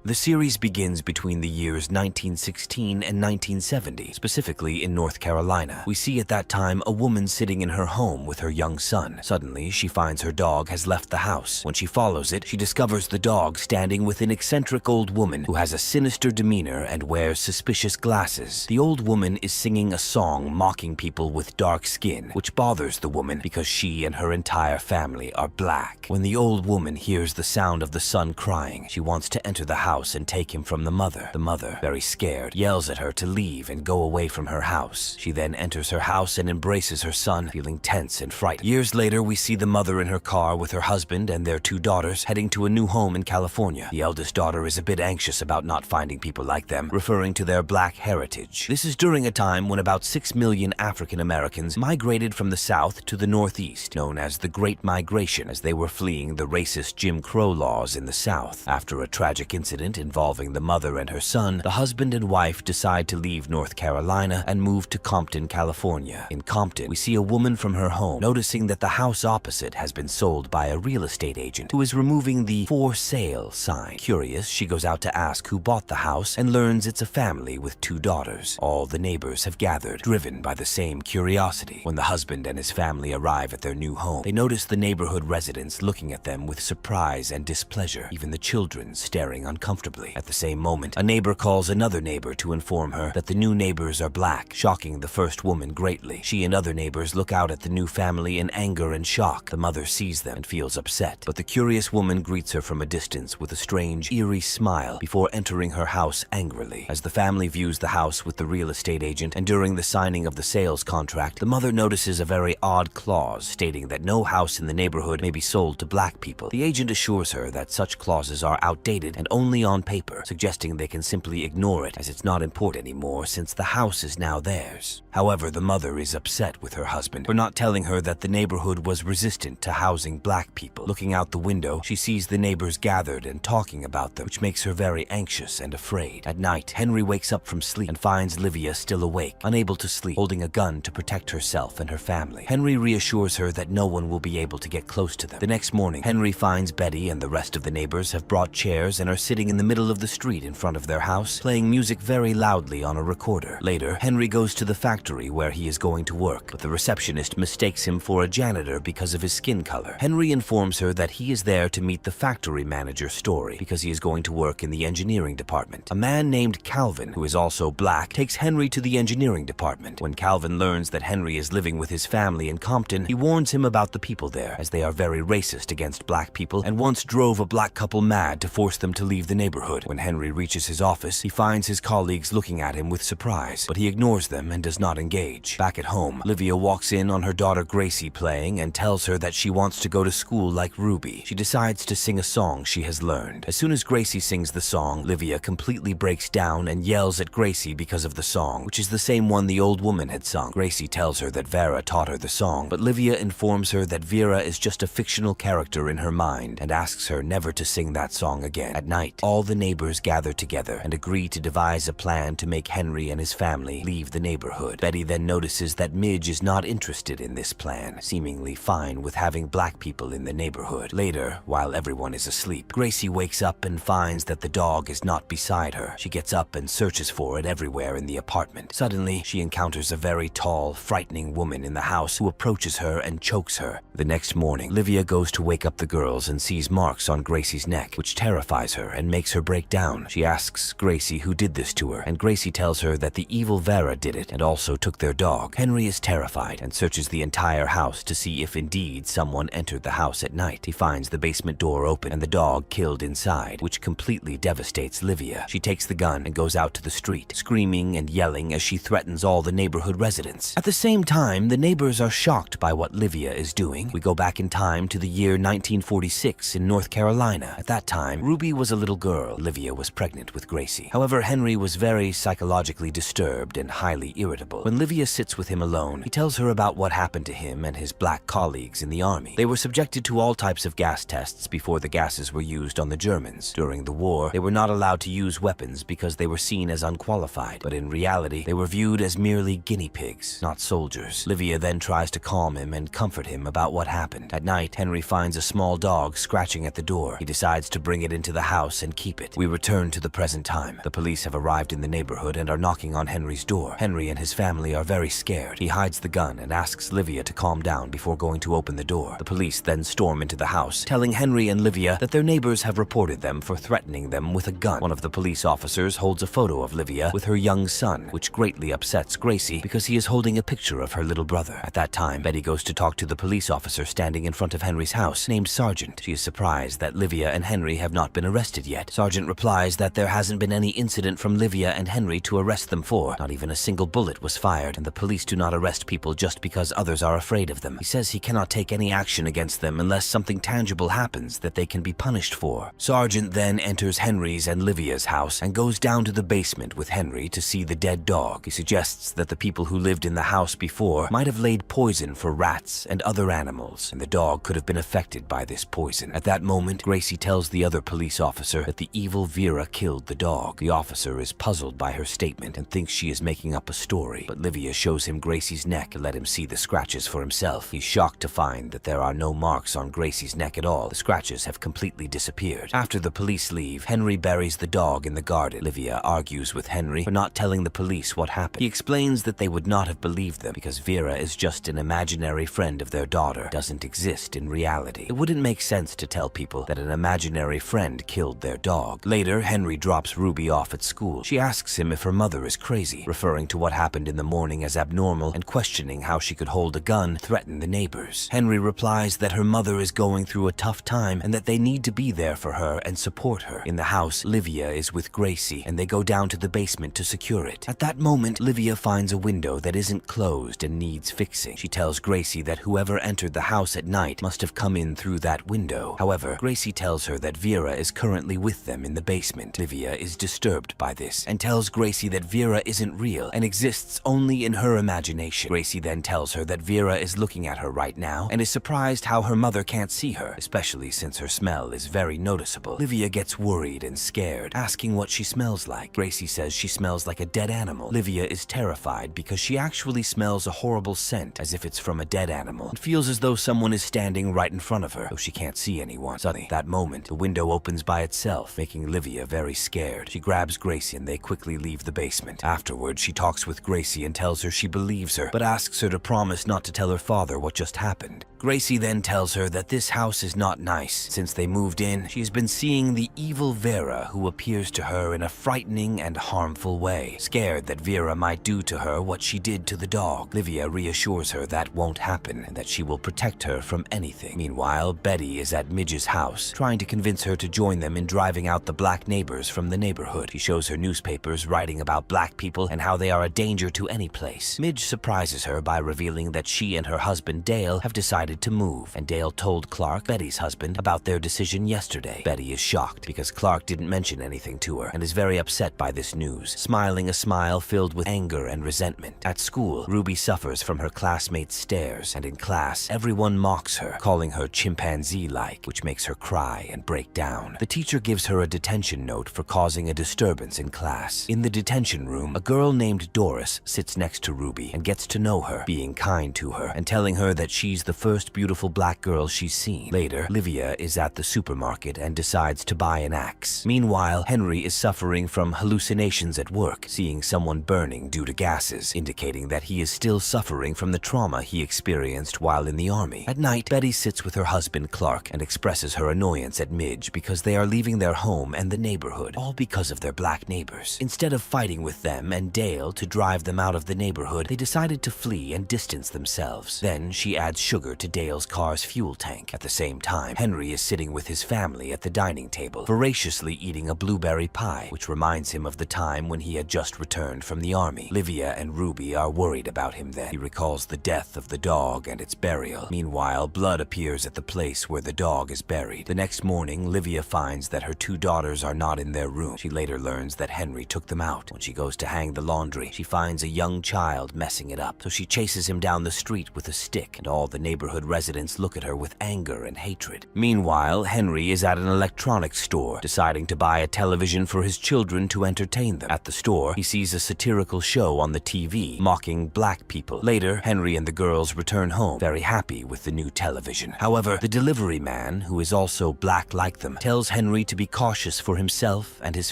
The series begins between the years 1916 and 1970, specifically in North Carolina. We see at that time a woman sitting in her home with her young son. Suddenly, she finds her dog has left the house. When she follows it, she discovers the dog standing with an eccentric old woman who has a sinister demeanor and wears suspicious glasses. The old woman is singing a song mocking people with dark skin, which bothers the woman because she and her entire family are black. When the old woman hears the sound of the son crying, she wants to enter the house and take him from the mother. The mother, very scared, yells at her to leave and go away from her house. She then enters her house and embraces her son, feeling tense and frightened. Years later, we see the mother in her car with her husband and their 2 daughters heading to a new home in California. The eldest daughter is a bit anxious about not finding people like them, referring to their black heritage. This is during a time when about 6 million African Americans migrated from the South to the Northeast, known as the Great Migration, as they were fleeing the racist Jim Crow laws in the South. After a tragic incident involving the mother and her son, the husband and wife decide to leave North Carolina and move to Compton, California. In Compton, we see a woman from her home noticing that the house opposite has been sold by a real estate agent who is removing the "for sale" sign. Curious, she goes out to ask who bought the house and learns it's a family with 2 daughters. All the neighbors have gathered, driven by the same curiosity. When the husband and his family arrive at their new home, they notice the neighborhood residents looking at them with surprise and displeasure, even the children staring uncomfortably. At the same moment, a neighbor calls another neighbor to inform her that the new neighbors are black, shocking the first woman greatly. She and other neighbors look out at the new family in anger and shock. The mother sees them and feels upset, but the curious woman greets her from a distance with a strange, eerie smile before entering her house angrily. As the family views the house with the real estate agent and during the signing of the sales contract, the mother notices a very odd clause stating that no house in the neighborhood may be sold to black people. The agent assures her that such clauses are outdated and only on paper, suggesting they can simply ignore it as it's not important anymore since the house is now theirs. However, the mother is upset with her husband for not telling her that the neighborhood was resistant to housing black people. Looking out the window, she sees the neighbors gathered and talking about them, which makes her very anxious and afraid. At night, Henry wakes up from sleep and finds Livia still awake, unable to sleep, holding a gun to protect herself and her family. Henry reassures her that no one will be able to get close to them. The next morning, Henry finds Betty and the rest of the neighbors have brought chairs and are sitting in the middle of the street in front of their house, playing music very loudly on a recorder. Later, Henry goes to the factory where he is going to work, but the receptionist mistakes him for a janitor because of his skin color. Henry informs her that he is there to meet the factory manager, Story, because he is going to work in the engineering department. A man named Calvin, who is also black, takes Henry to the engineering department. When Calvin learns that Henry is living with his family in Compton, he warns him about the people there, as they are very racist against black people and once drove a black couple mad to force them to leave the neighborhood. When Henry reaches his office, he finds his colleagues looking at him with surprise, but he ignores them and does not engage. Back at home, Livia walks in on her daughter Gracie playing and tells her that she wants to go to school like Ruby. She decides to sing a song she has learned. As soon as Gracie sings the song, Livia completely breaks down and yells at Gracie because of the song, which is the same one the old woman had sung. Gracie tells her that Vera taught her the song, but Livia informs her that Vera is just a fictional character in her mind and asks her never to sing that song again. At night, all the neighbors gather together and agree to devise a plan to make Henry and his family leave the neighborhood. Betty then notices that Midge is not interested in this plan, seemingly fine with having black people in the neighborhood. Later, while everyone is asleep, Gracie wakes up and finds that the dog is not beside her. She gets up and searches for it everywhere in the apartment. Suddenly, she encounters a very tall, frightening woman in the house who approaches her and chokes her. The next morning, Livia goes to wake up the girls and sees marks on Gracie's neck, which terrifies her and makes her break down. She asks Gracie who did this to her, and Gracie tells her that the evil Vera did it and also took their dog. Henry is terrified and searches the entire house to see if indeed someone entered the house at night. He finds the basement door open and the dog killed inside, which completely devastates Livia. She takes the gun and goes out to the street, screaming and yelling as she threatens all the neighborhood residents. At the same time, the neighbors are shocked by what Livia is doing. We go back in time to the year 1946 in North Carolina. At that time, Ruby was a little girl. Livia was pregnant with Gracie. However, Henry was very psychologically disturbed and highly irritable. When Livia sits with him alone, he tells her about what happened to him and his black colleagues in the army. They were subjected to all types of gas tests before the gases were used on the Germans. During the war, they were not allowed to use weapons because they were seen as unqualified, but in reality, they were viewed as merely guinea pigs, not soldiers. Livia then tries to calm him and comfort him about what happened. At night, Henry finds a small dog scratching at the door. He decides to bring it into the house and and keep it. We return to the present time. The police have arrived in the neighborhood and are knocking on Henry's door. Henry and his family are very scared. He hides the gun and asks Livia to calm down before going to open the door. The police then storm into the house, telling Henry and Livia that their neighbors have reported them for threatening them with a gun. One of the police officers holds a photo of Livia with her young son, which greatly upsets Gracie because he is holding a picture of her little brother. At that time, Betty goes to talk to the police officer standing in front of Henry's house, named Sergeant. She is surprised that Livia and Henry have not been arrested yet. Sergeant replies that there hasn't been any incident from Livia and Henry to arrest them for. Not even a single bullet was fired, and the police do not arrest people just because others are afraid of them. He says he cannot take any action against them unless something tangible happens that they can be punished for. Sergeant then enters Henry's and Livia's house and goes down to the basement with Henry to see the dead dog. He suggests that the people who lived in the house before might have laid poison for rats and other animals, and the dog could have been affected by this poison. At that moment, Gracie tells the other police officer that the evil Vera killed the dog. The officer is puzzled by her statement and thinks she is making up a story, but Livia shows him Gracie's neck and let him see the scratches for himself. He's shocked to find that there are no marks on Gracie's neck at all. The scratches have completely disappeared. After the police leave, Henry buries the dog in the garden. Livia argues with Henry for not telling the police what happened. He explains that they would not have believed them because Vera is just an imaginary friend of their daughter, doesn't exist in reality. It wouldn't make sense to tell people that an imaginary friend killed their dog. Later, Henry drops Ruby off at school. She asks him if her mother is crazy, referring to what happened in the morning as abnormal and questioning how she could hold a gun, threaten the neighbors. Henry replies that her mother is going through a tough time and that they need to be there for her and support her. In the house, Livia is with Gracie and they go down to the basement to secure it. At that moment, Livia finds a window that isn't closed and needs fixing. She tells Gracie that whoever entered the house at night must have come in through that window. However, Gracie tells her that Vera is currently with them in the basement. Livia is disturbed by this and tells Gracie that Vera isn't real and exists only in her imagination. Gracie then tells her that Vera is looking at her right now and is surprised how her mother can't see her, especially since her smell is very noticeable. Livia gets worried and scared, asking what she smells like. Gracie says she smells like a dead animal. Livia is terrified because she actually smells a horrible scent as if it's from a dead animal and feels as though someone is standing right in front of her, though she can't see anyone. Suddenly, that moment, the window opens by itself, making Livia very scared. She grabs Gracie and they quickly leave the basement. Afterwards, she talks with Gracie and tells her she believes her, but asks her to promise not to tell her father what just happened. Gracie then tells her that this house is not nice. Since they moved in, she has been seeing the evil Vera, who appears to her in a frightening and harmful way. Scared that Vera might do to her what she did to the dog, Livia reassures her that won't happen and that she will protect her from anything. Meanwhile, Betty is at Midge's house, trying to convince her to join them in driving out the black neighbors from the neighborhood. She shows her newspapers writing about black people and how they are a danger to any place. Midge surprises her by revealing that she and her husband Dale have decided to move, and Dale told Clark, Betty's husband, about their decision yesterday. Betty is shocked because Clark didn't mention anything to her and is very upset by this news, smiling a smile filled with anger and resentment. At school, Ruby suffers from her classmates' stares, and in class, everyone mocks her, calling her chimpanzee-like, which makes her cry and break down. The teacher gives her a detention note for causing a disturbance in class. In the detention room, a girl named Doris sits next to Ruby and gets to know her, being kind to her and telling her that she's the first beautiful black girl she's seen. Later, Livia is at the supermarket and decides to buy an axe. Meanwhile, Henry is suffering from hallucinations at work, seeing someone burning due to gases, indicating that he is still suffering from the trauma he experienced while in the army. At night, Betty sits with her husband Clark and expresses her annoyance at Midge because they are leaving their home and the neighborhood, all because of their black neighbors. Instead of fighting with them and Dale to drive them out of the neighborhood, they decided to flee and distance themselves. Then she adds sugar to Dale's car's fuel tank. At the same time, Henry is sitting with his family at the dining table, voraciously eating a blueberry pie, which reminds him of the time when he had just returned from the army. Livia and Ruby are worried about him then. He recalls the death of the dog and its burial. Meanwhile, blood appears at the place where the dog is buried. The next morning, Livia finds that her two daughters are not in their room. She later learns that Henry took them out. When she goes to hang the laundry, she finds a young child messing it up, so she chases him down the street with a stick, and all the neighborhood neighborhood residents look at her with anger and hatred. Meanwhile, Henry is at an electronics store, deciding to buy a television for his children to entertain them. At the store, he sees a satirical show on the TV mocking black people. Later, Henry and the girls return home, very happy with the new television. However, the delivery man, who is also black like them, tells Henry to be cautious for himself and his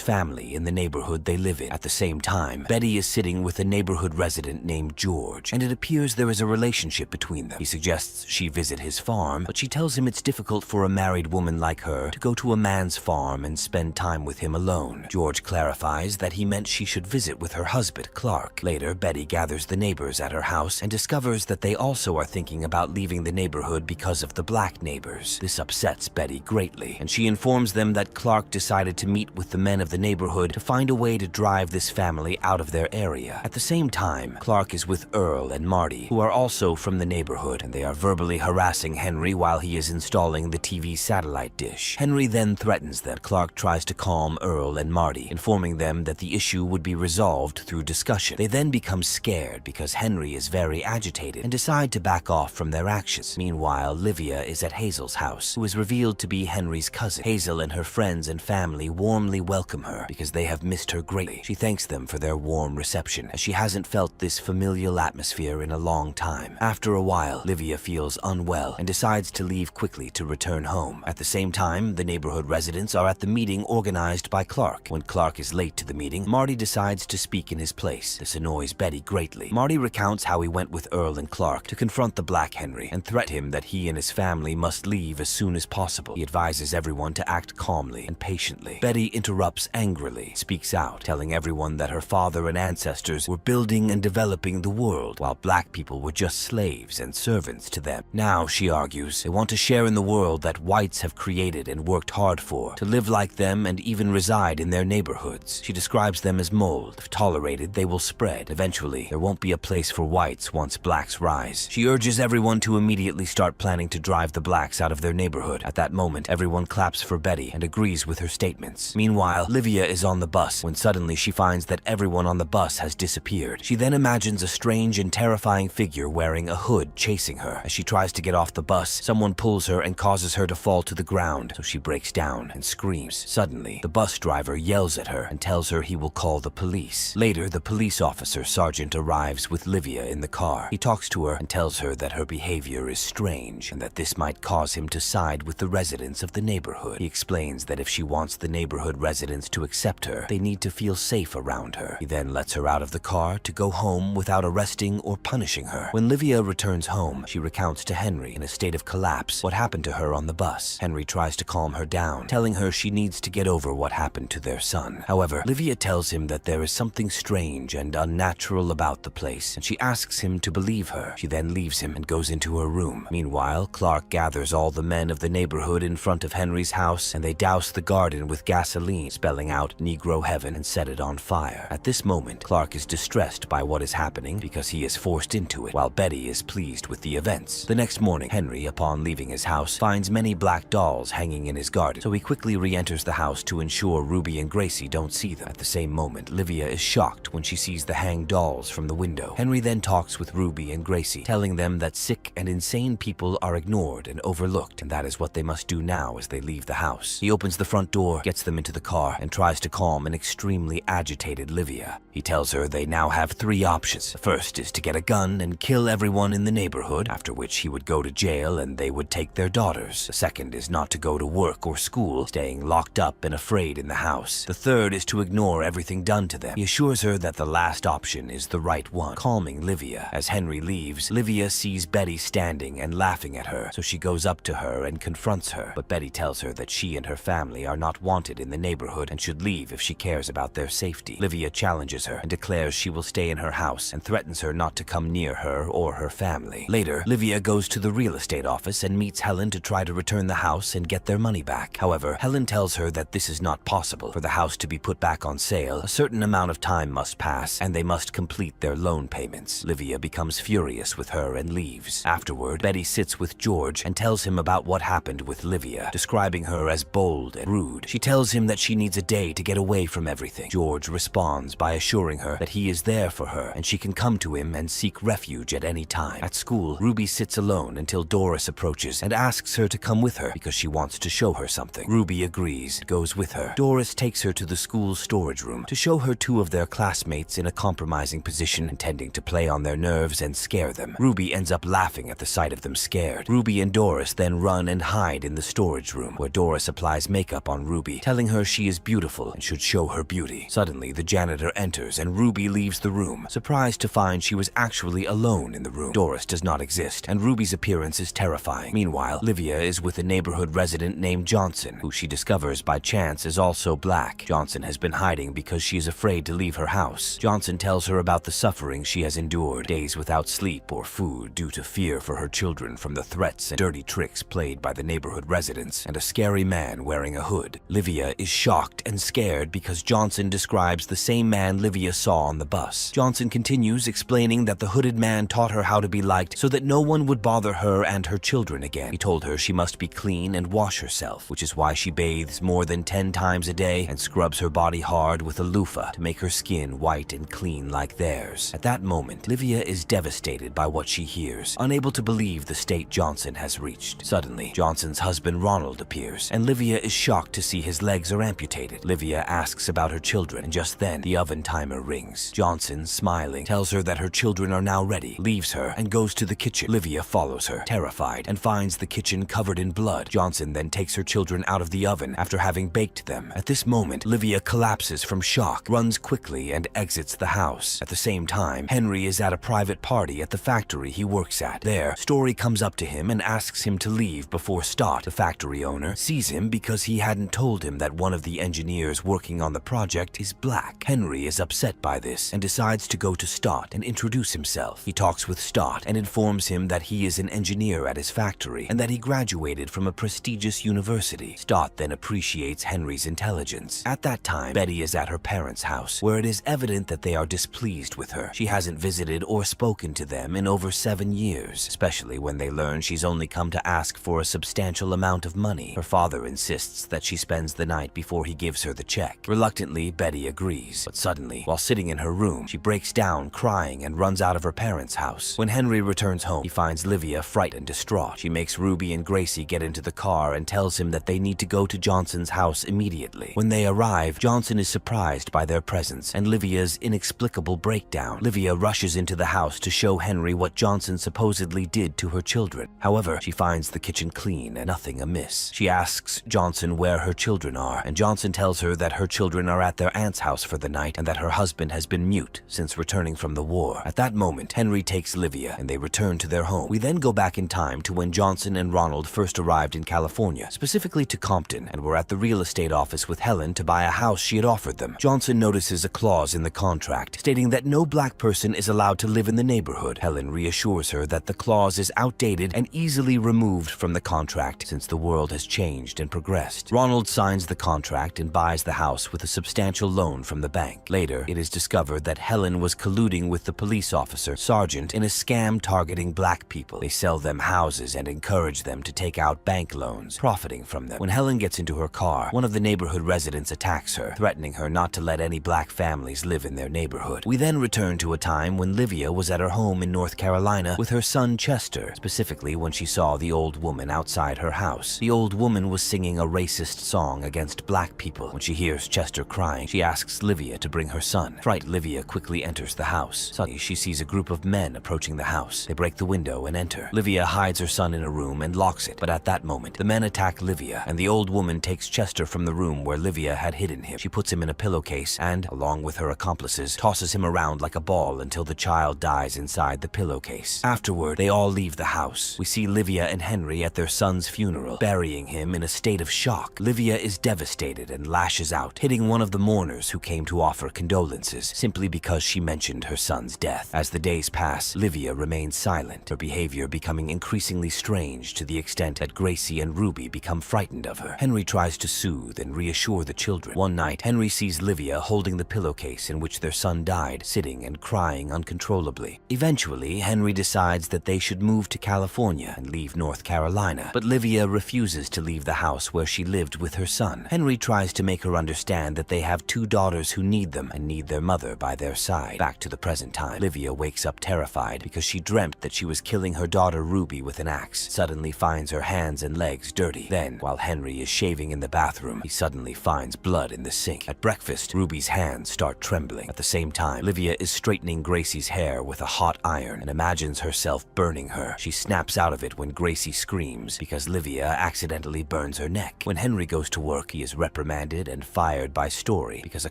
family in the neighborhood they live in. At the same time, Betty is sitting with a neighborhood resident named George, and it appears there is a relationship between them. He suggests she visit his farm, but she tells him it's difficult for a married woman like her to go to a man's farm and spend time with him alone. George clarifies that he meant she should visit with her husband, Clark. Later, Betty gathers the neighbors at her house and discovers that they also are thinking about leaving the neighborhood because of the black neighbors. This upsets Betty greatly, and she informs them that Clark decided to meet with the men of the neighborhood to find a way to drive this family out of their area. At the same time, Clark is with Earl and Marty, who are also from the neighborhood, and they are verbally harassing Henry while he is installing the TV satellite dish. Henry then threatens them. Clark tries to calm Earl and Marty, informing them that the issue would be resolved through discussion. They then become scared because Henry is very agitated and decide to back off from their actions. Meanwhile, Livia is at Hazel's house, who is revealed to be Henry's cousin. Hazel and her friends and family warmly welcome her because they have missed her greatly. She thanks them for their warm reception, as she hasn't felt this familial atmosphere in a long time. After a while, Livia feels unwell and decides to leave quickly to return home. At the same time, the neighborhood residents are at the meeting organized by Clark. When Clark is late to the meeting, Marty decides to speak in his place. This annoys Betty greatly. Marty recounts how he went with Earl and Clark to confront the black Henry and threat him that he and his family must leave as soon as possible. He advises everyone to act calmly and patiently. Betty interrupts angrily, speaks out, telling everyone that her father and ancestors were building and developing the world, while black people were just slaves and servants to them. Now, she argues, they want to share in the world that whites have created and worked hard for, to live like them and even reside in their neighborhoods. She describes them as mold. If tolerated, they will spread. Eventually, there won't be a place for whites once blacks rise. She urges everyone to immediately start planning to drive the blacks out of their neighborhood. At that moment, everyone claps for Betty and agrees with her statements. Meanwhile, Livia is on the bus when suddenly she finds that everyone on the bus has disappeared. She then imagines a strange and terrifying figure wearing a hood chasing her. As she tries to get off the bus, someone pulls her and causes her to fall to the ground, so she breaks down and screams. Suddenly, the bus driver yells at her and tells her he will call the police. Later, the police officer sergeant arrives with Livia in the car. He talks to her and tells her that her behavior is strange and that this might cause him to side with the residents of the neighborhood. He explains that if she wants the neighborhood residents to accept her, they need to feel safe around her. He then lets her out of the car to go home without arresting or punishing her. When Livia returns home, she recounts to Henry in a state of collapse what happened to her on the bus. Henry tries to calm her down, telling her she needs to get over what happened to their son. However, Livia tells him that there is something strange and unnatural about the place, and she asks him to believe her. She then leaves him and goes into her room. Meanwhile, Clark gathers all the men of the neighborhood in front of Henry's house, and they douse the garden with gasoline, spelling out Negro Heaven, and set it on fire. At this moment, Clark is distressed by what is happening because he is forced into it, while Betty is pleased with the events. The next morning, Henry, upon leaving his house, finds many black dolls hanging in his garden, so he quickly re-enters the house to ensure Ruby and Gracie don't see them. At the same moment, Livia is shocked when she sees the hanged dolls from the window. Henry then talks with Ruby and Gracie, telling them that sick and insane people are ignored and overlooked, and that is what they must do now as they leave the house. He opens the front door, gets them into the car, and tries to calm an extremely agitated Livia. He tells her they now have 3 options. The first is to get a gun and kill everyone in the neighborhood, after which he would go to jail and they would take their daughters. The second is not to go to work or school, staying locked up and afraid in the house. The third is to ignore everything done to them. He assures her that the last option is the right one, calming Livia. As Henry leaves, Livia sees Betty standing and laughing at her, so she goes up to her and confronts her, but Betty tells her that she and her family are not wanted in the neighborhood and should leave if she cares about their safety. Livia challenges her and declares she will stay in her house and threatens her not to come near her or her family. Later, Livia goes to the real estate office and meets Helen to try to return the house and get their money back. However, Helen tells her that this is not possible. For the house to be put back on sale, a certain amount of time must pass and they must complete their loan payments. Livia becomes furious with her and leaves. Afterward, Betty sits with George and tells him about what happened with Livia, describing her as bold and rude. She tells him that she needs a day to get away from everything. George responds by assuring her that he is there for her and she can come to him and seek refuge at any time. At school, Ruby sits sits alone until Doris approaches and asks her to come with her because she wants to show her something. Ruby agrees and goes with her. Doris takes her to the school's storage room to show her two of their classmates in a compromising position, intending to play on their nerves and scare them. Ruby ends up laughing at the sight of them scared. Ruby and Doris then run and hide in the storage room, where Doris applies makeup on Ruby, telling her she is beautiful and should show her beauty. Suddenly, the janitor enters and Ruby leaves the room, surprised to find she was actually alone in the room. Doris does not exist, and Ruby's appearance is terrifying. Meanwhile, Livia is with a neighborhood resident named Johnson, who she discovers by chance is also black. Johnson has been hiding because she is afraid to leave her house. Johnson tells her about the suffering she has endured, days without sleep or food due to fear for her children from the threats and dirty tricks played by the neighborhood residents, and a scary man wearing a hood. Livia is shocked and scared because Johnson describes the same man Livia saw on the bus. Johnson continues explaining that the hooded man taught her how to be liked so that no one would bother her and her children again. He told her she must be clean and wash herself, which is why she bathes more than 10 times a day and scrubs her body hard with a loofah to make her skin white and clean like theirs. At that moment, Livia is devastated by what she hears, unable to believe the state Johnson has reached. Suddenly, Johnson's husband Ronald appears, and Livia is shocked to see his legs are amputated. Livia asks about her children, and just then, the oven timer rings. Johnson, smiling, tells her that her children are now ready, leaves her, and goes to the kitchen. Livia follows her, terrified, and finds the kitchen covered in blood. Johnson then takes her children out of the oven after having baked them. At this moment, Livia collapses from shock, runs quickly, and exits the house. At the same time, Henry is at a private party at the factory he works at. There, Story comes up to him and asks him to leave before Stott, the factory owner, sees him because he hadn't told him that one of the engineers working on the project is black. Henry is upset by this and decides to go to Stott and introduce himself. He talks with Stott and informs him that he is an engineer at his factory and that he graduated from a prestigious university. Stott then appreciates Henry's intelligence. At that time, Betty is at her parents' house, where it is evident that they are displeased with her. She hasn't visited or spoken to them in over 7 years, especially when they learn she's only come to ask for a substantial amount of money. Her father insists that she spends the night before he gives her the check. Reluctantly, Betty agrees, but suddenly, while sitting in her room, she breaks down crying and runs out of her parents' house. When Henry returns home, he finds Livia frightened and distraught. She makes Ruby and Gracie get into the car and tells him that they need to go to Johnson's house immediately. When they arrive, Johnson is surprised by their presence and Livia's inexplicable breakdown. Livia rushes into the house to show Henry what Johnson supposedly did to her children. However, she finds the kitchen clean and nothing amiss. She asks Johnson where her children are, and Johnson tells her that her children are at their aunt's house for the night and that her husband has been mute since returning from the war. At that moment, Henry takes Livia and they return to their home. We then go back in time to when Johnson and Ronald first arrived in California, specifically to Compton, and were at the real estate office with Helen to buy a house she had offered them. Johnson notices a clause in the contract stating that no black person is allowed to live in the neighborhood. Helen reassures her that the clause is outdated and easily removed from the contract since the world has changed and progressed. Ronald signs the contract and buys the house with a substantial loan from the bank. Later, it is discovered that Helen was colluding with the police officer, Sergeant, in a scam targeting black people. They sell them houses and encourage them to take out bank loans, profiting from them. When Helen gets into her car, one of the neighborhood residents attacks her, threatening her not to let any black families live in their neighborhood. We then return to a time when Livia was at her home in North Carolina with her son Chester, specifically when she saw the old woman outside her house. The old woman was singing a racist song against black people. When she hears Chester crying, she asks Livia to bring her son. Frightened, Livia quickly enters the house. Suddenly, she sees a group of men approaching the house. They break the window and enter. Livia hides her son in a room and locks it, but at that moment, the men attack Livia, and the old woman takes Chester from the room where Livia had hidden him. She puts him in a pillowcase and, along with her accomplices, tosses him around like a ball until the child dies inside the pillowcase. Afterward, they all leave the house. We see Livia and Henry at their son's funeral, burying him in a state of shock. Livia is devastated and lashes out, hitting one of the mourners who came to offer condolences, simply because she mentioned her son's death. As the days pass, Livia remains silent, her behavior becoming increasingly strange to the extent that Gracie and Ruby become frightened of her. Henry tries to soothe and reassure the children. One night, Henry sees Livia holding the pillowcase in which their son died, sitting and crying uncontrollably. Eventually, Henry decides that they should move to California and leave North Carolina, but Livia refuses to leave the house where she lived with her son. Henry tries to make her understand that they have 2 daughters who need them and need their mother by their side. Back to the present time, Livia wakes up terrified because she dreamt that she was killing killing her daughter Ruby with an axe, suddenly finds her hands and legs dirty. Then, while Henry is shaving in the bathroom, he suddenly finds blood in the sink. At breakfast, Ruby's hands start trembling. At the same time, Livia is straightening Gracie's hair with a hot iron and imagines herself burning her. She snaps out of it when Gracie screams because Livia accidentally burns her neck. When Henry goes to work, he is reprimanded and fired by Story because a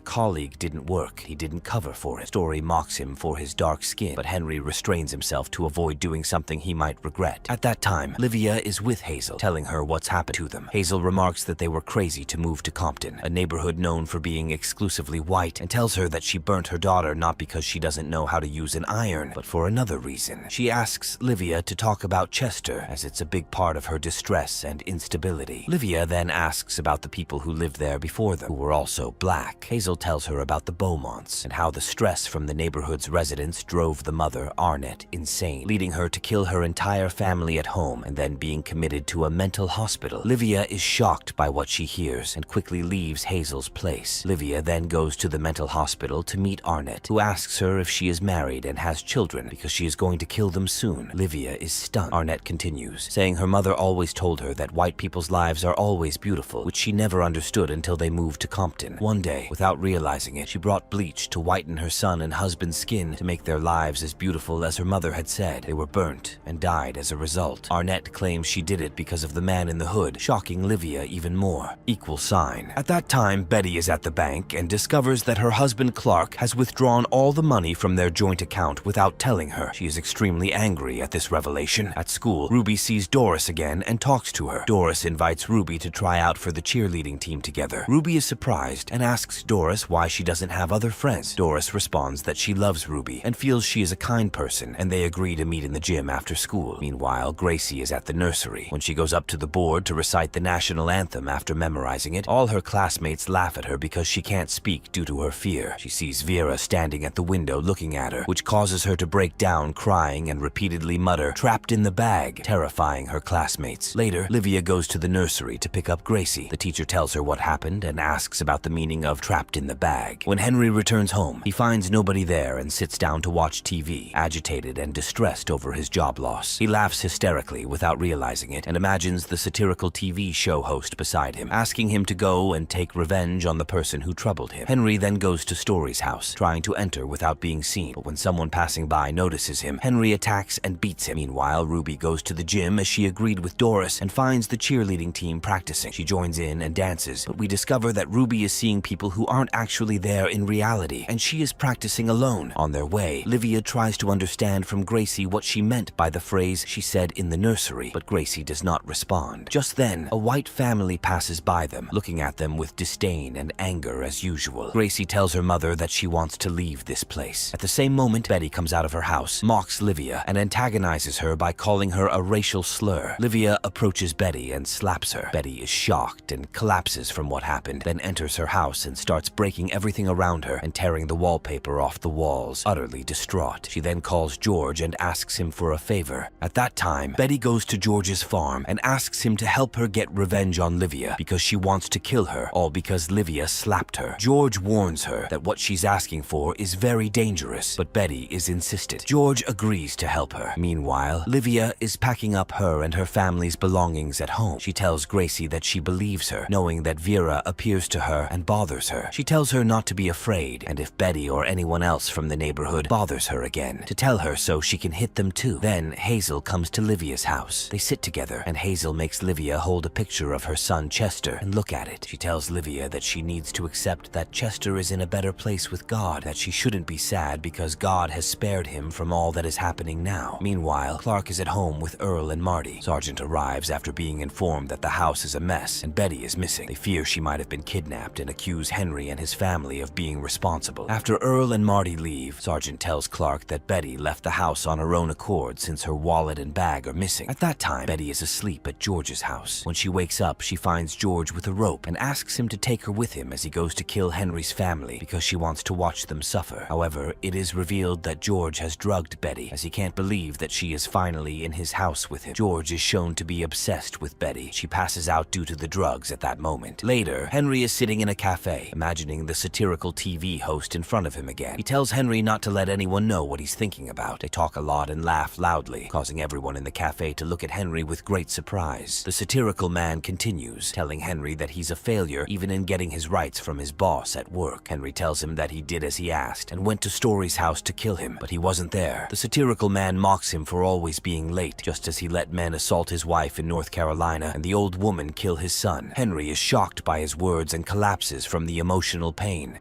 colleague didn't work. He didn't cover for it. Story mocks him for his dark skin, but Henry restrains himself to avoid doing something he might regret. At that time, Livia is with Hazel, telling her what's happened to them. Hazel remarks that they were crazy to move to Compton, a neighborhood known for being exclusively white, and tells her that she burnt her daughter not because she doesn't know how to use an iron, but for another reason. She asks Livia to talk about Chester, as it's a big part of her distress and instability. Livia then asks about the people who lived there before them, who were also black. Hazel tells her about the Beaumonts, and how the stress from the neighborhood's residents drove the mother, Arnett, insane, leading her to kill her entire family at home and then being committed to a mental hospital. Livia is shocked by what she hears and quickly leaves Hazel's place. Livia then goes to the mental hospital to meet Arnett, who asks her if she is married and has children because she is going to kill them soon. Livia is stunned. Arnett continues, saying her mother always told her that white people's lives are always beautiful, which she never understood until they moved to Compton. One day, without realizing it, she brought bleach to whiten her son and husband's skin to make their lives as beautiful as her mother had said. They were burnt and died as a result. Arnett claims she did it because of the man in the hood, shocking Livia even more. Equal sign. At that time, Betty is at the bank and discovers that her husband Clark has withdrawn all the money from their joint account without telling her. She is extremely angry at this revelation. At school, Ruby sees Doris again and talks to her. Doris invites Ruby to try out for the cheerleading team together. Ruby is surprised and asks Doris why she doesn't have other friends. Doris responds that she loves Ruby and feels she is a kind person, and they agree to meet in the gym after school. Meanwhile, Gracie is at the nursery. When she goes up to the board to recite the national anthem after memorizing it, all her classmates laugh at her because she can't speak due to her fear. She sees Vera standing at the window looking at her, which causes her to break down crying and repeatedly mutter, "Trapped in the bag," terrifying her classmates. Later, Livia goes to the nursery to pick up Gracie. The teacher tells her what happened and asks about the meaning of trapped in the bag. When Henry returns home, he finds nobody there and sits down to watch TV, agitated and distressed over his job loss. He laughs hysterically without realizing it and imagines the satirical TV show host beside him, asking him to go and take revenge on the person who troubled him. Henry then goes to Story's house, trying to enter without being seen, but when someone passing by notices him, Henry attacks and beats him. Meanwhile, Ruby goes to the gym as she agreed with Doris and finds the cheerleading team practicing. She joins in and dances, but we discover that Ruby is seeing people who aren't actually there in reality, and she is practicing alone. On their way, Livia tries to understand from Gracie what she meant by the phrase she said in the nursery, but Gracie does not respond. Just then, a white family passes by them, looking at them with disdain and anger as usual. Gracie tells her mother that she wants to leave this place. At the same moment, Betty comes out of her house, mocks Livia, and antagonizes her by calling her a racial slur. Livia approaches Betty and slaps her. Betty is shocked and collapses from what happened, then enters her house and starts breaking everything around her and tearing the wallpaper off the walls, utterly distraught. She then calls George and asks him for a favor. At that time, Betty goes to George's farm and asks him to help her get revenge on Livia because she wants to kill her, all because Livia slapped her. George warns her that what she's asking for is very dangerous, but Betty is insistent. George agrees to help her. Meanwhile, Livia is packing up her and her family's belongings at home. She tells Gracie that she believes her, knowing that Vera appears to her and bothers her. She tells her not to be afraid, and if Betty or anyone else from the neighborhood bothers her again, to tell her so she can hit them too. Then Hazel comes to Livia's house. They sit together, and Hazel makes Livia hold a picture of her son Chester and look at it. She tells Livia that she needs to accept that Chester is in a better place with God, that she shouldn't be sad because God has spared him from all that is happening now. Meanwhile, Clark is at home with Earl and Marty. Sergeant arrives after being informed that the house is a mess and Betty is missing. They fear she might have been kidnapped and accuse Henry and his family of being responsible. After Earl and Marty leave, Sergeant tells Clark that Betty left the house on her own accord since her wallet and bag are missing. At that time, Betty is asleep at George's house. When she wakes up, she finds George with a rope and asks him to take her with him as he goes to kill Henry's family because she wants to watch them suffer. However, it is revealed that George has drugged Betty as he can't believe that she is finally in his house with him. George is shown to be obsessed with Betty. She passes out due to the drugs at that moment. Later, Henry is sitting in a cafe, imagining the satirical TV host in front of him again. He tells Henry not to let anyone know what he's thinking about. They talk a lot and laugh loudly, causing everyone in the cafe to look at Henry with great surprise. The satirical man continues, telling Henry that he's a failure even in getting his rights from his boss at work. Henry tells him that he did as he asked and went to Story's house to kill him, but he wasn't there. The satirical man mocks him for always being late, just as he let men assault his wife in North Carolina and the old woman kill his son. Henry is shocked by his words and collapses from the emotional pain.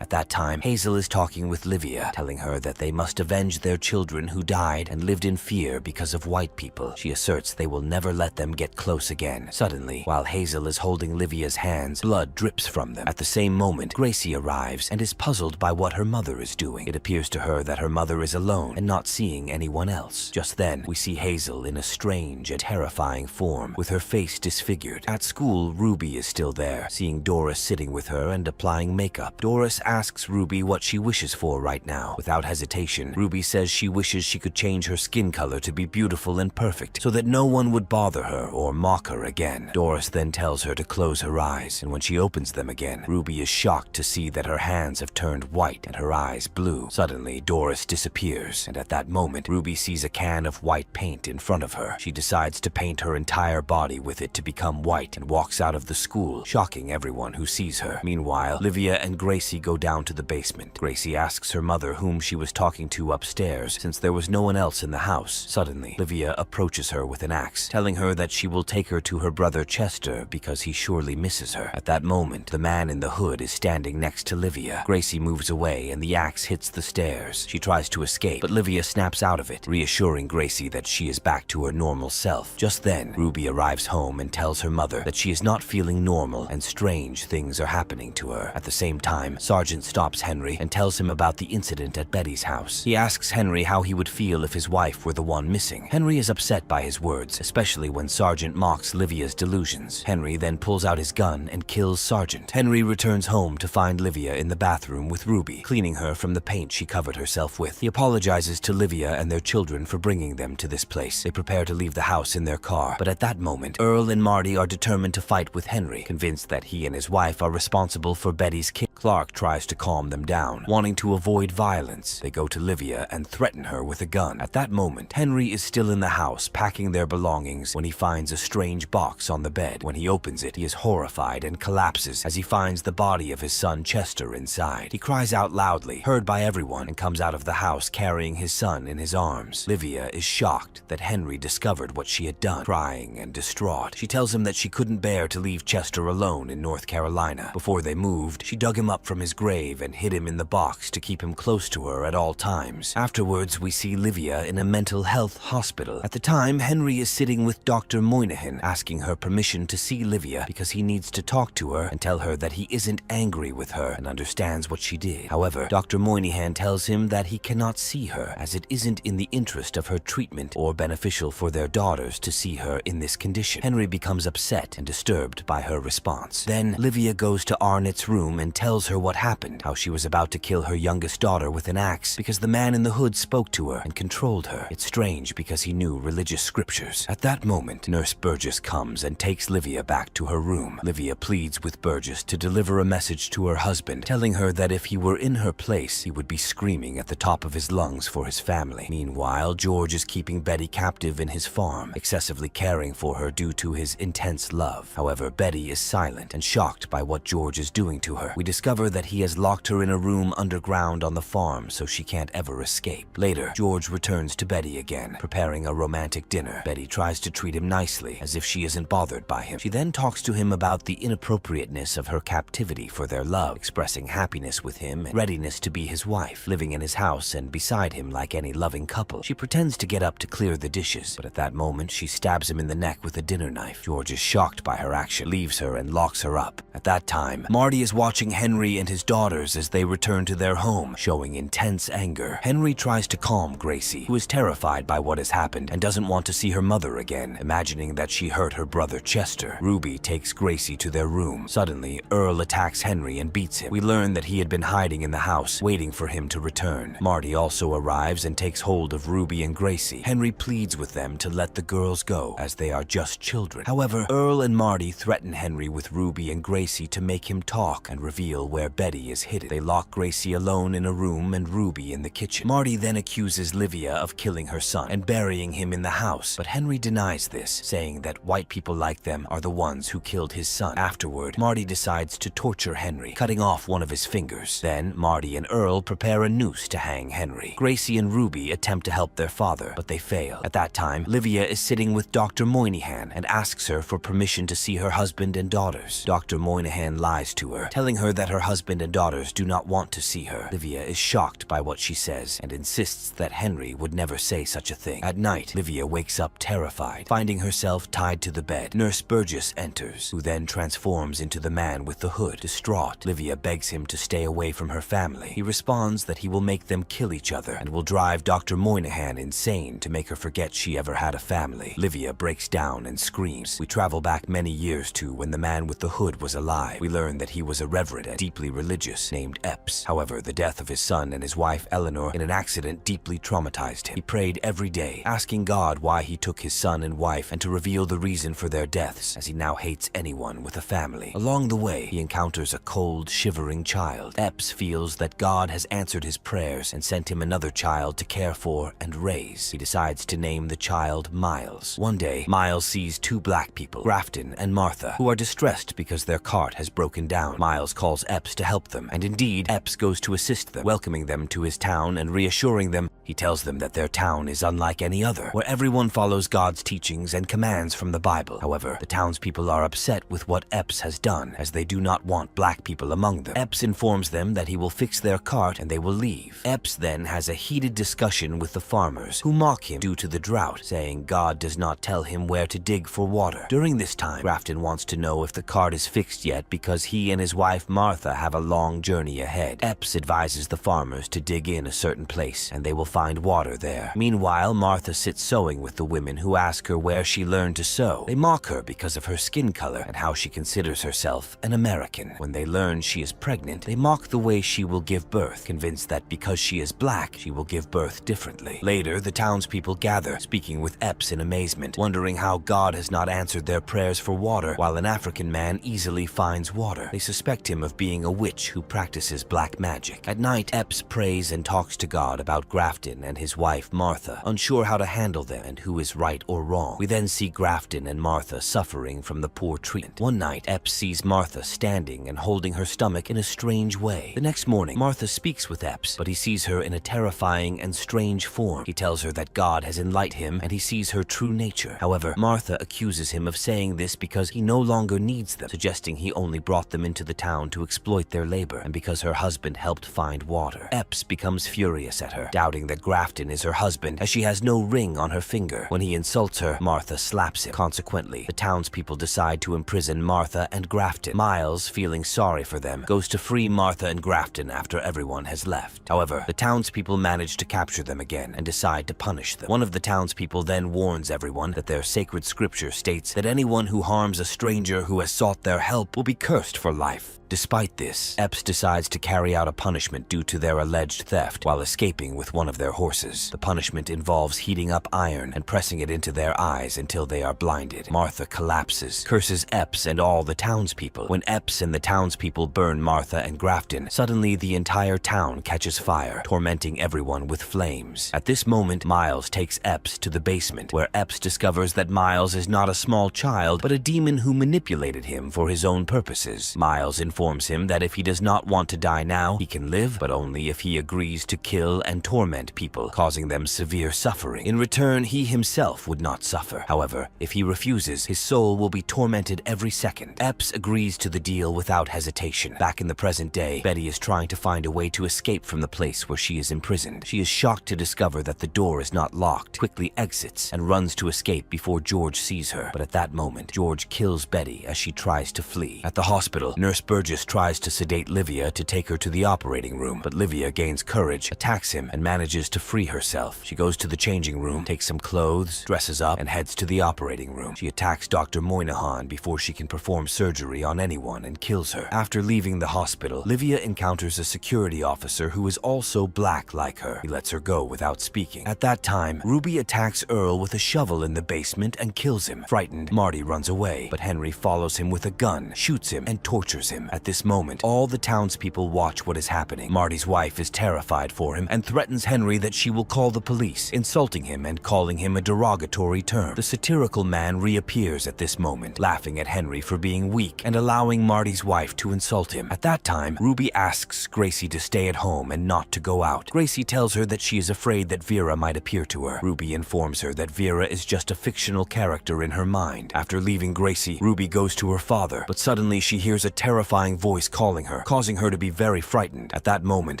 At that time, Hazel is talking with Livia, telling her that they must avenge their children who died and lived in fear because of white people. She asserts they will never let them get close again. Suddenly, while Hazel is holding Livia's hands, blood drips from them. At the same moment, Gracie arrives and is puzzled by what her mother is doing. It appears to her that her mother is alone and not seeing anyone else. Just then, we see Hazel in a strange and terrifying form, with her face disfigured. At school, Ruby is still there, seeing Doris sitting with her and applying makeup. Doris asks Ruby what she wishes for right now. Without hesitation, Ruby says she wishes she could change her skin color to be beautiful and perfect, so that no one would bother her or mock her again. Doris then tells her to close her eyes, and when she opens them again, Ruby is shocked to see that her hands have turned white and her eyes blue. Suddenly, Doris disappears, and at that moment, Ruby sees a can of white paint in front of her. She decides to paint her entire body with it to become white and walks out of the school, shocking everyone who sees her. Meanwhile, Livia and Gracie go down to the basement. Gracie asks her mother whom she was talking to upstairs, since there was no one else in the house. Suddenly, Livia approaches her with an axe, telling her that she will take her to her brother Chester because he surely misses her. At that moment, the man in the hood is standing next to Livia. Gracie moves away and the axe hits the stairs. She tries to escape, but Livia snaps out of it, reassuring Gracie that she is back to her normal self. Just then, Ruby arrives home and tells her mother that she is not feeling normal and strange things are happening to her. At the same time, Sergeant stops Henry and tells him about the incident at Betty's house. He asks Henry how he would feel if his wife were the one missing. Henry is upset by his words, especially when Sergeant mocks Livia's delusions. Henry then pulls out his gun and kills Sergeant. Henry returns home to find Livia in the bathroom with Ruby, cleaning her from the paint she covered herself with. He apologizes to Livia and their children for bringing them to this place. They prepare to leave the house in their car, but at that moment, Earl and Marty are determined to fight with Henry, convinced that he and his wife are responsible for Betty's kill. Clark tries to calm them down, wanting to avoid violence. They go to Livia and threaten her with a gun. At that moment, Henry is still in the house, packing their belongings, when he finds a strange box on the bed. When he opens it, he is horrified and collapses as he finds the body of his son Chester inside. He cries out loudly, heard by everyone, and comes out of the house carrying his son in his arms. Livia is shocked that Henry discovered what she had done, crying and distraught. She tells him that she couldn't bear to leave Chester alone in North Carolina. Before they moved, she dug him up from his grave and hid him in the box to keep him close to her at all times. Afterwards, we see Livia in a mental health hospital. At the time, Henry is sitting with Dr. Moynihan, asking her permission to see Livia because he needs to talk to her and tell her that he isn't angry with her and understands what she did. However, Dr. Moynihan tells him that he cannot see her, as it isn't in the interest of her treatment or beneficial for their daughters to see her in this condition. Henry becomes upset and disturbed by her response. Then, Livia goes to Arnett's room and tells her what happened, how she was about to kill her youngest daughter with an axe because the man in the hood spoke to her and controlled her. It's strange because he knew religious scriptures. At that moment, Nurse Burgess comes and takes Livia back to her room. Livia pleads with Burgess to deliver a message to her husband, telling her that if he were in her place, he would be screaming at the top of his lungs for his family. Meanwhile, George is keeping Betty captive in his farm, excessively caring for her due to his intense love. However, Betty is silent and shocked by what George is doing to her. We discover that he has locked her in a room underground on the farm so she can't ever escape. Later, George returns to Betty again, preparing a romantic dinner. Betty tries to treat him nicely, as if she isn't bothered by him. She then talks to him about the inappropriateness of her captivity for their love, expressing happiness with him and readiness to be his wife, living in his house and beside him like any loving couple. She pretends to get up to clear the dishes, but at that moment, she stabs him in the neck with a dinner knife. George is shocked by her action, leaves her and locks her up. At that time, Marty is watching Henry and his daughters as they return to their home, showing intense anger. Henry tries to calm Gracie, who is terrified by what has happened and doesn't want to see her mother again, imagining that she hurt her brother Chester. Ruby takes Gracie to their room. Suddenly, Earl attacks Henry and beats him. We learn that he had been hiding in the house, waiting for him to return. Marty also arrives and takes hold of Ruby and Gracie. Henry pleads with them to let the girls go, as they are just children. However, Earl and Marty threaten Henry with Ruby and Gracie to make him talk and reveal reveal where Betty is hidden. They lock Gracie alone in a room and Ruby in the kitchen. Marty then accuses Livia of killing her son and burying him in the house, but Henry denies this, saying that white people like them are the ones who killed his son. Afterward, Marty decides to torture Henry, cutting off one of his fingers. Then, Marty and Earl prepare a noose to hang Henry. Gracie and Ruby attempt to help their father, but they fail. At that time, Livia is sitting with Dr. Moynihan and asks her for permission to see her husband and daughters. Dr. Moynihan lies to her, telling her that her husband and daughters do not want to see her. Livia is shocked by what she says and insists that Henry would never say such a thing. At night, Livia wakes up terrified, finding herself tied to the bed. Nurse Burgess enters, who then transforms into the man with the hood. Distraught, Livia begs him to stay away from her family. He responds that he will make them kill each other and will drive Dr. Moynihan insane to make her forget she ever had a family. Livia breaks down and screams. We travel back many years to when the man with the hood was alive. We learn that he was a reverend and deeply religious named Epps. However, the death of his son and his wife Eleanor in an accident deeply traumatized him. He prayed every day, asking God why he took his son and wife and to reveal the reason for their deaths, as he now hates anyone with a family. Along the way, he encounters a cold, shivering child. Epps feels that God has answered his prayers and sent him another child to care for and raise. He decides to name the child Miles. One day, Miles sees two black people, Grafton and Martha, who are distressed because their cart has broken down. Miles calls Epps to help them, and indeed, Epps goes to assist them, welcoming them to his town and reassuring them. He tells them that their town is unlike any other, where everyone follows God's teachings and commands from the Bible. However, the townspeople are upset with what Epps has done, as they do not want black people among them. Epps informs them that he will fix their cart and they will leave. Epps then has a heated discussion with the farmers, who mock him due to the drought, saying God does not tell him where to dig for water. During this time, Grafton wants to know if the cart is fixed yet because he and his wife Martha have a long journey ahead. Epps advises the farmers to dig in a certain place, and they will find water there. Meanwhile, Martha sits sewing with the women, who ask her where she learned to sew. They mock her because of her skin color and how she considers herself an American. When they learn she is pregnant, they mock the way she will give birth, convinced that because she is black, she will give birth differently. Later, the townspeople gather, speaking with Epps in amazement, wondering how God has not answered their prayers for water, while an African man easily finds water. They suspect him of being a witch who practices black magic. At night, Epps prays and talks to God about Grafton and his wife Martha, unsure how to handle them and who is right or wrong. We then see Grafton and Martha suffering from the poor treatment. One night, Epps sees Martha standing and holding her stomach in a strange way. The next morning, Martha speaks with Epps, but he sees her in a terrifying and strange form. He tells her that God has enlightened him and he sees her true nature. However, Martha accuses him of saying this because he no longer needs them, suggesting he only brought them into the town to exploit their labor and because her husband helped find water. Epps becomes furious at her, doubting that Grafton is her husband, as she has no ring on her finger. When he insults her, Martha slaps him. Consequently, the townspeople decide to imprison Martha and Grafton. Miles, feeling sorry for them, goes to free Martha and Grafton after everyone has left. However, the townspeople manage to capture them again and decide to punish them. One of the townspeople then warns everyone that their sacred scripture states that anyone who harms a stranger who has sought their help will be cursed for life. Despite this, Epps decides to carry out a punishment due to their alleged theft while escaping with one of their horses. The punishment involves heating up iron and pressing it into their eyes until they are blinded. Martha collapses, curses Epps and all the townspeople. When Epps and the townspeople burn Martha and Grafton, suddenly the entire town catches fire, tormenting everyone with flames. At this moment, Miles takes Epps to the basement, where Epps discovers that Miles is not a small child, but a demon who manipulated him for his own purposes. Miles informs him that if he does not want to die now, he can live, but only if he agrees to kill and torment people, causing them severe suffering. In return, he himself would not suffer. However, if he refuses, his soul will be tormented every second. Epps agrees to the deal without hesitation. Back in the present day, Betty is trying to find a way to escape from the place where she is imprisoned. She is shocked to discover that the door is not locked, quickly exits, and runs to escape before George sees her. But at that moment, George kills Betty as she tries to flee. At the hospital, Nurse Burgess tries to sedate Livia to take her to the operating room, but Livia gains courage, attacks him, and manages to free herself. She goes to the changing room, takes some clothes, dresses up, and heads to the operating room. She attacks Dr. Moynihan before she can perform surgery on anyone and kills her. After leaving the hospital, Livia encounters a security officer who is also black like her. He lets her go without speaking. At that time, Ruby attacks Earl with a shovel in the basement and kills him. Frightened, Marty runs away, but Henry follows him with a gun, shoots him, and tortures him. At this moment, all the townspeople watch what is happening. Marty's wife is terrified for him and threatens Henry that she will call the police, insulting him and calling him a derogatory term. The satirical man reappears at this moment, laughing at Henry for being weak and allowing Marty's wife to insult him. At that time, Ruby asks Gracie to stay at home and not to go out. Gracie tells her that she is afraid that Vera might appear to her. Ruby informs her that Vera is just a fictional character in her mind. After leaving Gracie, Ruby goes to her father, but suddenly she hears a terrifying voice calling her, causing her to be very frightened. At that moment,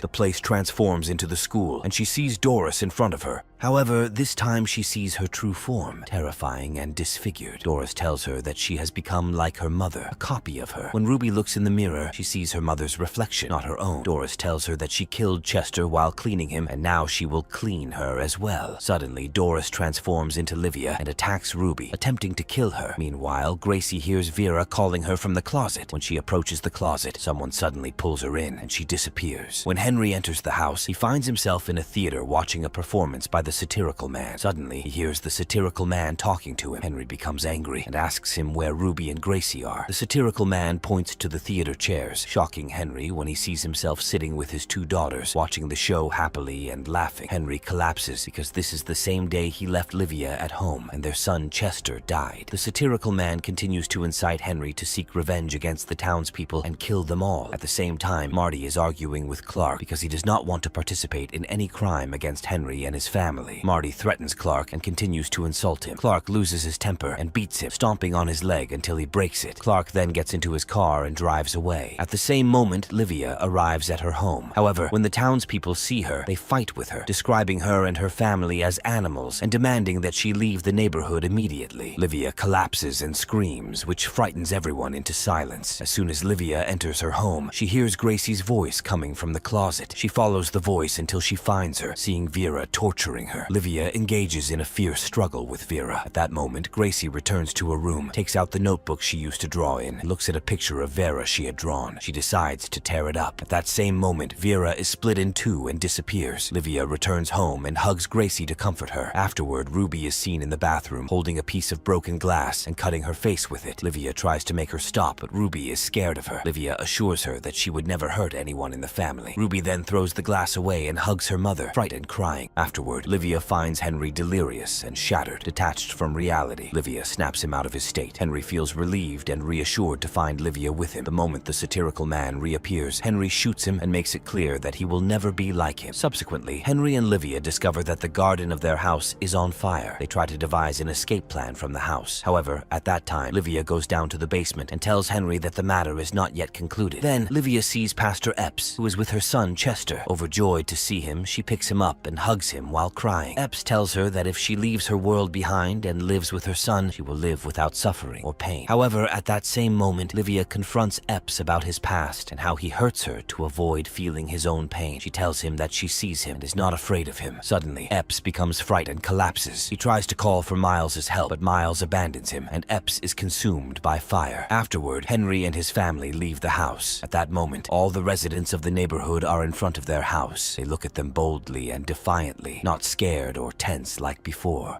the place transforms into the school, and she sees Doris in front of her. However, this time she sees her true form, terrifying and disfigured. Doris tells her that she has become like her mother, a copy of her. When Ruby looks in the mirror, she sees her mother's reflection, not her own. Doris tells her that she killed Chester while cleaning him, and now she will clean her as well. Suddenly, Doris transforms into Livia and attacks Ruby, attempting to kill her. Meanwhile, Gracie hears Vera calling her from the closet. When she approaches the closet, someone suddenly pulls her in, and she disappears. When Henry enters the house, he finds himself in a theater watching a performance by the satirical man. Suddenly, he hears the satirical man talking to him. Henry becomes angry and asks him where Ruby and Gracie are. The satirical man points to the theater chairs, shocking Henry when he sees himself sitting with his two daughters, watching the show happily and laughing. Henry collapses because this is the same day he left Livia at home and their son Chester died. The satirical man continues to incite Henry to seek revenge against the townspeople and kill them all. At the same time, Marty is arguing with Clark because he does not want to participate in any crime against Henry and his family. Marty threatens Clark and continues to insult him. Clark loses his temper and beats him, stomping on his leg until he breaks it. Clark then gets into his car and drives away. At the same moment, Livia arrives at her home. However, when the townspeople see her, they fight with her, describing her and her family as animals and demanding that she leave the neighborhood immediately. Livia collapses and screams, which frightens everyone into silence. As soon as Livia enters her home, she hears Gracie's voice coming from the closet. She follows the voice until she finds her, seeing Vera torturing her. Livia engages in a fierce struggle with Vera. At that moment, Gracie returns to her room, takes out the notebook she used to draw in, and looks at a picture of Vera she had drawn. She decides to tear it up. At that same moment, Vera is split in two and disappears. Livia returns home and hugs Gracie to comfort her. Afterward, Ruby is seen in the bathroom, holding a piece of broken glass and cutting her face with it. Livia tries to make her stop, but Ruby is scared of her. Livia assures her that she would never hurt anyone in the family. Ruby then throws the glass away and hugs her mother, frightened, crying. Afterward, Livia finds Henry delirious and shattered, detached from reality. Livia snaps him out of his state. Henry feels relieved and reassured to find Livia with him. The moment the satirical man reappears, Henry shoots him and makes it clear that he will never be like him. Subsequently, Henry and Livia discover that the garden of their house is on fire. They try to devise an escape plan from the house. However, at that time, Livia goes down to the basement and tells Henry that the matter is not yet concluded. Then, Livia sees Pastor Epps, who is with her son Chester. Overjoyed to see him, she picks him up and hugs him while crying. Epps tells her that if she leaves her world behind and lives with her son, she will live without suffering or pain. However, at that same moment, Livia confronts Epps about his past and how he hurts her to avoid feeling his own pain. She tells him that she sees him and is not afraid of him. Suddenly, Epps becomes frightened and collapses. He tries to call for Miles's help, but Miles abandons him, and Epps is consumed by fire. Afterward, Henry and his family leave the house. At that moment, all the residents of the neighborhood are in front of their house. They look at them boldly and defiantly, not scared or tense like before.